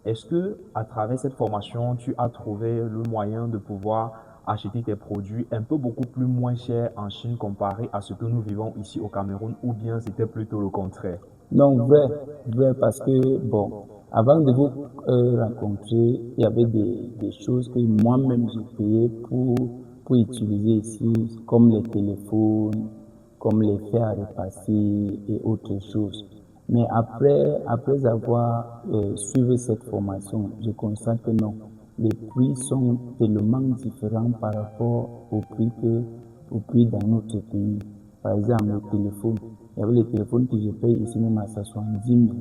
Est-ce que à travers cette formation, tu as trouvé le moyen de pouvoir acheter tes produits un peu beaucoup plus moins cher en Chine comparé à ce que nous vivons ici au Cameroun, ou bien c'était plutôt le contraire? Non, vrai, vrai, parce que, bon, avant de vous rencontrer, il y avait des choses que moi-même j'ai payées pour utiliser ici, comme les téléphones, comme les fers à repasser et autres choses. Mais après avoir suivi cette formation, je constate que non, les prix sont tellement différents par rapport au prix dans notre pays. Par exemple, le téléphone. Il y avait les téléphones que je paye ici même à 70 000,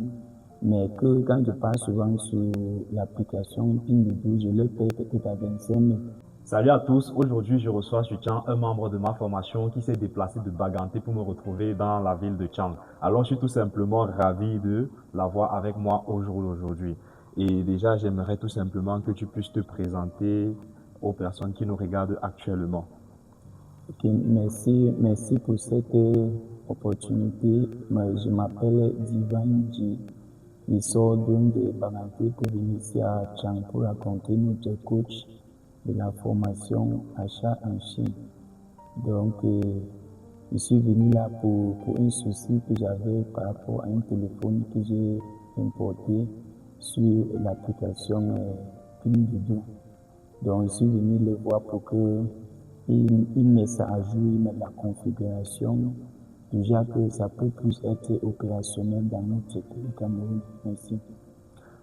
mais que quand je passe souvent sur l'application Pinduoduo, je le paye peut-être à 25 000. Salut à tous, aujourd'hui je reçois sur Chang un membre de ma formation qui s'est déplacé de Baganté pour me retrouver dans la ville de Chang. Alors je suis tout simplement ravi de l'avoir avec moi au jour d'aujourd'hui. Et déjà j'aimerais tout simplement que tu puisses te présenter aux personnes qui nous regardent actuellement. Ok, merci pour cette opportunité. Je m'appelle Divan G. Je sors donc de Baganté pour venir ici à Chang pour raconter notre coach de la formation achat en Chine. Donc, je suis venu là pour un souci que j'avais par rapport à un téléphone que j'ai importé sur l'application Pinduoduo. Donc, je suis venu le voir pour que il met ça à jour, il met la configuration, déjà que ça peut plus être opérationnel dans notre pays Cameroun. Merci.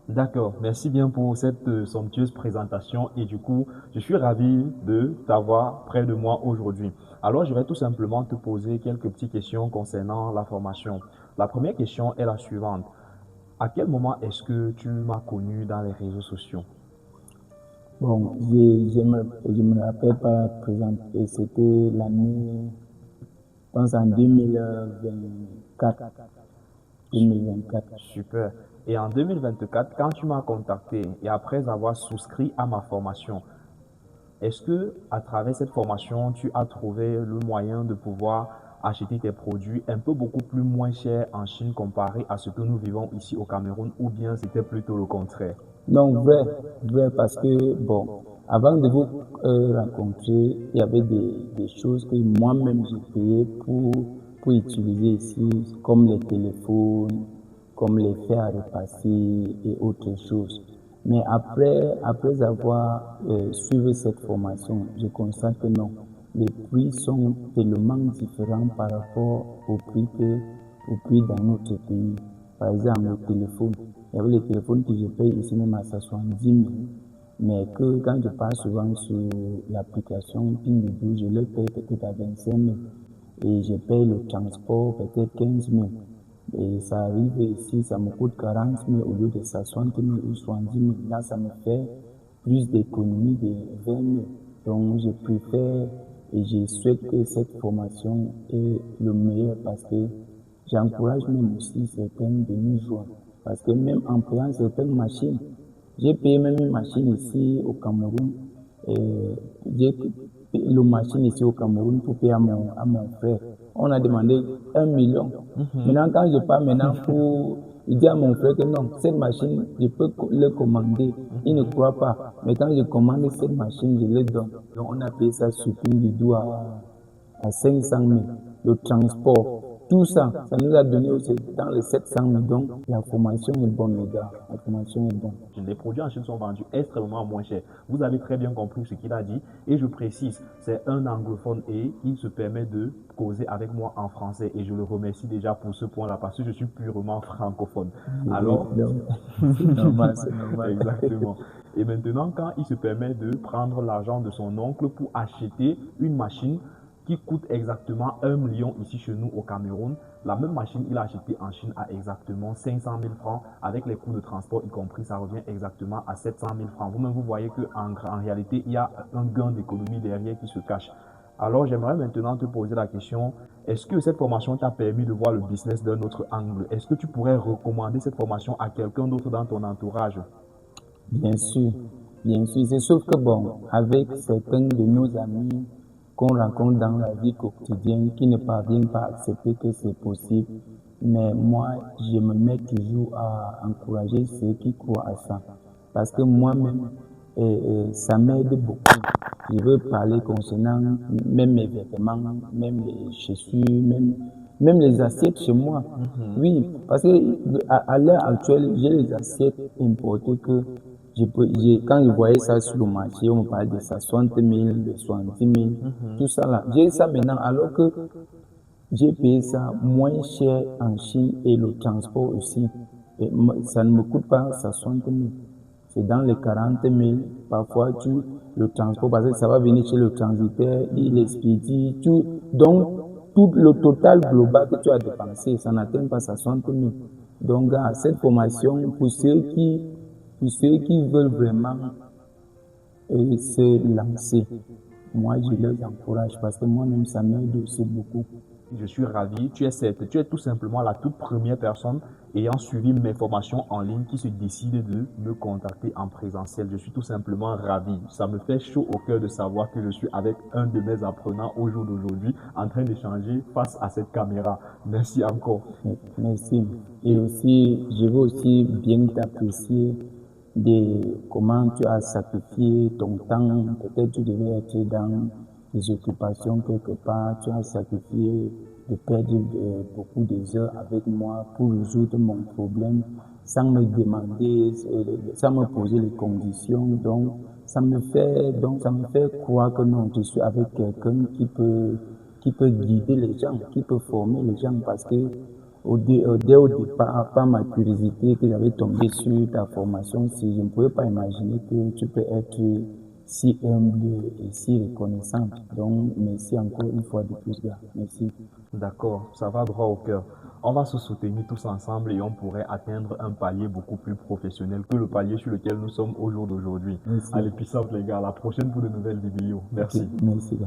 D'accord, merci bien pour cette somptueuse présentation et du coup, je suis ravi de t'avoir près de moi aujourd'hui. Alors, je vais tout simplement te poser quelques petites questions concernant la formation. La première question est la suivante. À quel moment est-ce que tu m'as connu dans les réseaux sociaux? Bon, je me rappelle pas présenter, c'était l'année, je pense en 2024. 2024. Super. Et en 2024, quand tu m'as contacté et après avoir souscrit à ma formation, est-ce que à travers cette formation, tu as trouvé le moyen de pouvoir acheter tes produits un peu beaucoup plus moins cher en Chine comparé à ce que nous vivons ici au Cameroun, ou bien c'était plutôt le contraire? Non, vrai, vrai, parce que, bon, avant de vous rencontrer, il y avait des choses que moi-même j'ai payées pour utiliser ici, comme les téléphones, comme les fers à repasser et autres choses. Mais après avoir suivi cette formation, je constate que non, les prix sont tellement différents par rapport au prix dans notre pays. Par exemple, le téléphone. Il y avait les téléphones que je paye ici même à 70 000, mais que quand je passe souvent sur l'application Pinduoduo, je le paye peut-être à 25 000 et je paye le transport peut-être 15 000. Et ça arrive ici, ça me coûte 40 000 au lieu de 60 000 ou 70 000. Là, ça me fait plus d'économie de 20 000. Donc, je préfère et je souhaite que cette formation est le meilleur parce que j'encourage même aussi certaines de nous joindre. Parce que même en payant certaines machines, j'ai payé même une machine ici au Cameroun. Et j'ai payé une machine ici au Cameroun pour payer à mon frère. On a demandé 1 million. Maintenant, quand je pars maintenant pour dire à mon frère que non, cette machine, je peux le commander. Il ne croit pas. Mais quand je commande cette machine, je le donne. Donc, on a payé ça sur Pinduoduo à 500 000. Le transport, tout ça, ça nous a donné aussi dans les 700 000. Donc, la formation est bonne, les gars. La formation est bonne. Les produits en Chine sont vendus extrêmement moins cher. Vous avez très bien compris ce qu'il a dit. Et je précise, c'est un anglophone et il se permet de causer avec moi en français. Et je le remercie déjà pour ce point-là parce que je suis purement francophone. Oui, Alors, donc, c'est normal, c'est normal. exactement. Et maintenant, quand il se permet de prendre l'argent de son oncle pour acheter une machine qui coûte exactement 1 million ici chez nous au Cameroun, la même machine, il a acheté en Chine à exactement 500 000 francs. Avec les coûts de transport y compris, ça revient exactement à 700 000 francs. Vous-même, vous voyez qu'en réalité, il y a un gain d'économie derrière qui se cache. Alors, j'aimerais maintenant te poser la question, est-ce que cette formation t'a permis de voir le business d'un autre angle? Est-ce que tu pourrais recommander cette formation à quelqu'un d'autre dans ton entourage? Bien sûr, bien sûr. C'est sauf que bon, avec certains de nos amis qu'on rencontre dans la vie quotidienne qui ne parviennent pas à accepter que c'est possible, mais moi, je me mets toujours à encourager ceux qui croient à ça. parce que moi-même, ça m'aide beaucoup. Je veux parler concernant même mes vêtements, même les chaussures, même les assiettes chez moi. Oui, parce que à l'heure actuelle, j'ai les assiettes importées que quand je voyais ça sur le marché, on me parlait de ça, 60 000, de 70 000, tout ça là. J'ai ça maintenant, alors que j'ai payé ça moins cher en Chine et le transport aussi. Et ça ne me coûte pas 60 000. C'est dans les 40 000. Parfois, le transport, parce que ça va venir chez le transitaire, il expédie, tout. Donc, tout le total global que tu as dépensé, ça n'atteint pas 60 000. Donc, cette formation, pour ceux qui veulent vraiment se lancer, moi, je les encourage parce que moi-même, ça m'aide aussi beaucoup. Je suis ravi. Tu es tout simplement la toute première personne ayant suivi mes formations en ligne qui se décide de me contacter en présentiel. Je suis tout simplement ravi. Ça me fait chaud au cœur de savoir que je suis avec un de mes apprenants au jour d'aujourd'hui en train d'échanger face à cette caméra. Merci encore. Merci. Et aussi, je veux aussi bien t'apprécier de comment tu as sacrifié ton temps. Peut-être tu devais être dans des occupations quelque part. Tu as sacrifié de perdre beaucoup des heures avec moi pour résoudre mon problème sans me demander, sans me poser les conditions. Donc, ça me fait croire que non, je suis avec quelqu'un qui peut guider les gens, qui peut former les gens parce que dès au départ, par ma curiosité que j'avais tombé sur ta formation, si je ne pouvais pas imaginer que tu peux être si humble et si reconnaissante. Donc, merci encore une fois de plus, gars. Merci. D'accord, ça va droit au cœur. On va se soutenir tous ensemble et on pourrait atteindre un palier beaucoup plus professionnel que le palier sur lequel nous sommes au jour d'aujourd'hui. Merci. Allez, peace out les gars, à la prochaine pour de nouvelles vidéos. Merci. Merci, gars.